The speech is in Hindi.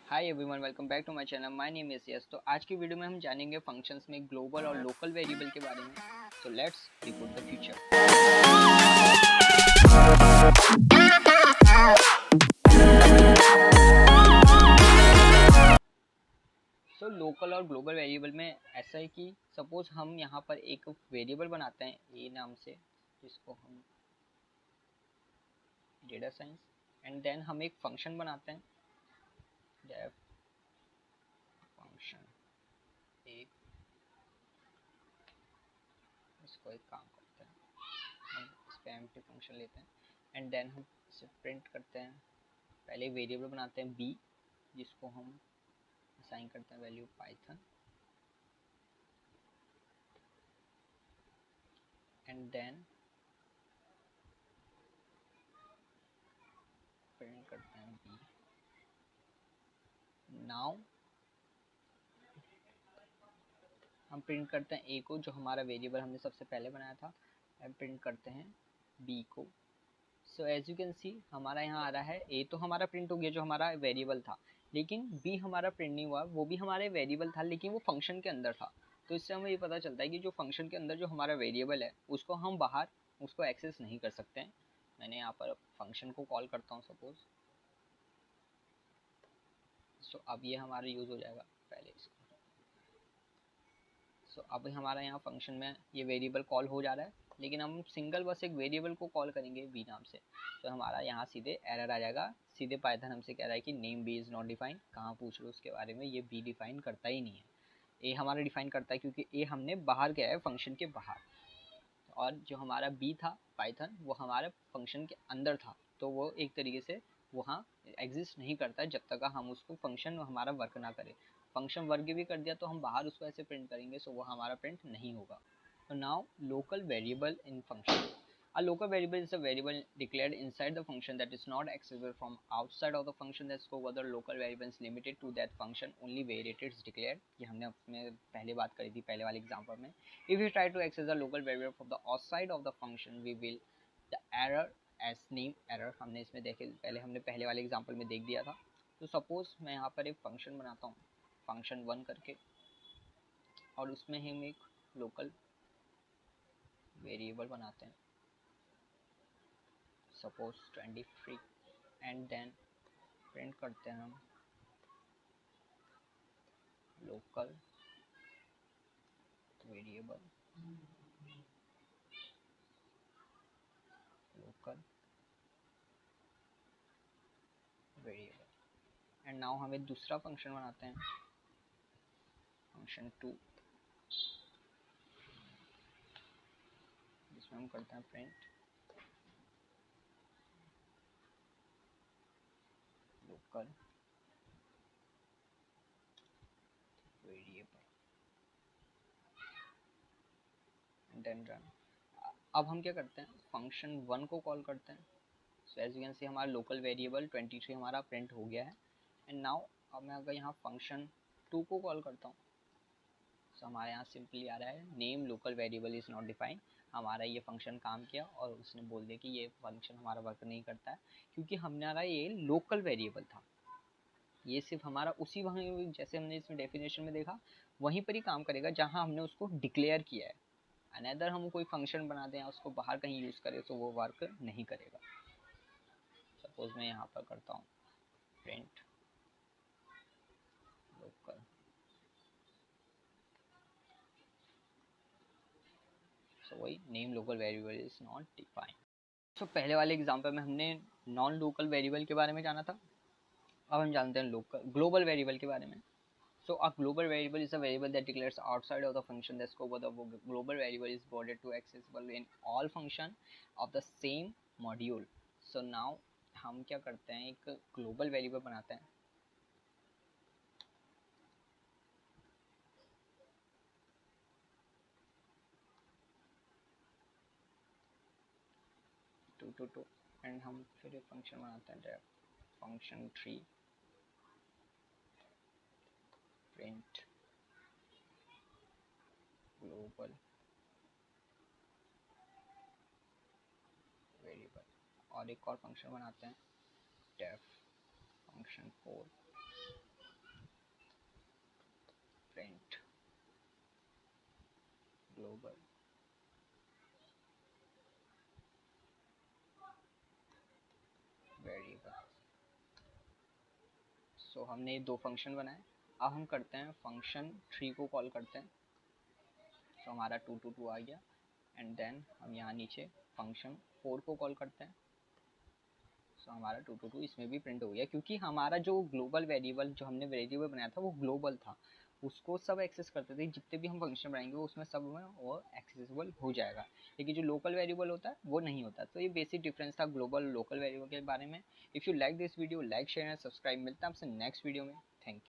Hi everyone, welcome back to my channel. My name is yes. तो आज की वीडियो में हम जानेंगे फंक्शंस में ग्लोबल और लोकल वेरिएबल के बारे में। So let's decode the future. So local और ग्लोबल वेरिएबल में ऐसा है कि सपोज हम यहाँ पर एक वेरिएबल बनाते हैं ए नाम से, जिसको हम डेटा साइंस, एंड देन हम एक फंक्शन बनाते हैं डेफ फंक्शन ए। इसको एक काम करते हैं, हम इस पे एम्प्टी फंक्शन लेते हैं एंड देन हम इसे प्रिंट करते हैं। पहले वेरिएबल बनाते हैं बी, जिसको हम असाइन करते हैं value Python, and then print करते हैं बी। नाउ हम प्रिंट करते हैं ए को, जो हमारा वेरिएबल हमने सबसे पहले बनाया था, एंड प्रिंट करते हैं बी को। So as you can see हमारा यहाँ आ रहा है ए तो हमारा प्रिंट हो गया जो हमारा वेरिएबल था, लेकिन बी हमारा प्रिंट नहीं हुआ। वो भी हमारे वेरिएबल था लेकिन वो फंक्शन के अंदर था। तो इससे हमें ये पता चलता है कि जो फंक्शन के अंदर जो हमारा वेरिएबल है उसको हम बाहर उसको एक्सेस नहीं कर सकते हैं। मैंने यहाँ पर फंक्शन को कॉल करता हूँ सपोज। सो अब ये हमारा यूज हो जाएगा पहले इसको। सो अब हमारा यहाँ फंक्शन में ये वेरिएबल कॉल हो जा रहा है, लेकिन हम सिंगल बस एक वेरिएबल को कॉल करेंगे बी नाम से, तो हमारा यहाँ सीधे एरर आ जाएगा। सीधे पाइथन हमसे कह रहा है कि name B is not define. कहाँ पूछ लो उसके बारे में, ये बी डिफाइन करता ही नहीं है। ए हमारा डिफाइन करता है क्योंकि ए हमने बाहर किया है फंक्शन के बाहर, और जो हमारा बी था पाइथन वो हमारे फंक्शन के अंदर था। तो वो एक तरीके से वहाँ एग्जिस्ट नहीं करता जब तक हम उसको फंक्शन हमारा वर्क ना करे। फंक्शन वर्क भी कर दिया तो हम बाहर उसको ऐसे प्रिंट करेंगे, सो वो हमारा प्रिंट नहीं होगा। तो now local variable in function. A local variable is a variable declared inside the function that is not accessible from outside of the function that scope other local variables limited to that function only where it is declared। ये हमने अपने पहले बात करी थी पहले वाले एग्जांपल में। If we try to access the local variable from the outside of the function we will the error as name error। हमने इसमें देखे हमने पहले वाले एग्जांपल में देख दिया था। तो सपोज मैं यहाँ पर एक फंक्शन बनाता हूँ फंक्शन 1 करके, और उसमें हम एक लोकल वेरिएबल बनाते हैं सपोज 23, एंड देन प्रिंट करते हैं हम local variable local variable. And now हम एक दूसरा फंक्शन बनाते हैं फंक्शन 2, जिसमें हम करते हैं print local variable and then run. अब हम क्या करते हैं फंक्शन 1 को कॉल करते हैं। So as you can see हमारा लोकल वेरिएबल 23 हमारा प्रिंट हो गया है। एंड नाउ अब मैं अगर यहाँ फंक्शन 2 को कॉल करता हूँ, सो हमारे यहाँ सिंपली आ रहा है name local variable is not defined. हमारा ये फंक्शन काम किया और उसने बोल दिया कि ये फंक्शन हमारा वर्क नहीं करता है, क्योंकि हमारा ये लोकल वेरिएबल था। ये सिर्फ हमारा उसी वहीं जैसे हमने इसमें डेफिनेशन में देखा वहीं पर ही काम करेगा जहाँ हमने उसको डिक्लेयर किया है। अनदर हम कोई फंक्शन बना दें उसको बाहर कहीं यूज़ करें तो वो वर्क नहीं करेगा। सपोज मैं यहाँ पर करता हूँ प्रिंट लोकल, सो वही name local variable is not defined. So पहले वाले एग्जांपल में हमने नॉन लोकल वेरिएबल के बारे में जाना था, अब हम जानते हैं लोकल ग्लोबल वेरिएबल के बारे में। So a global variable is a variable that declares outside of the function. The scope of the global variable is bounded to accessible in all function of the same module. So now हम क्या करते हैं एक global variable बनाते हैं टू एंड हम फिर एक फंक्शन बनाते हैं फंक्शन 3 प्रिंट ग्लोबल वेरिएबल, और एक और फंक्शन बनाते हैं डेफ फंक्शन 4 ग्लोबल वेरिएबल। सो हमने दो फंक्शन बनाए। अब हम करते हैं फंक्शन 3 को कॉल करते हैं। तो हमारा 2 आ गया। एंड देन हम यहाँ नीचे फंक्शन 4 को कॉल करते हैं। सो हमारा 2 इसमें भी प्रिंट हो गया, क्योंकि हमारा जो ग्लोबल वेरिएबल जो हमने वेरिएबल बनाया था वो ग्लोबल था, उसको सब एक्सेस करते थे। जितने भी हम फंक्शन बनाएंगे उसमें सब में वो एक्सेसिबल हो जाएगा, लेकिन जो लोकल वेरिएबल होता है वो नहीं होता। तो ये बेसिक डिफरेंस था ग्लोबल लोकल वेरिएबल के बारे में। If you like this video, like share and subscribe. मिलता है आपसे नेक्स्ट वीडियो में। Thank you.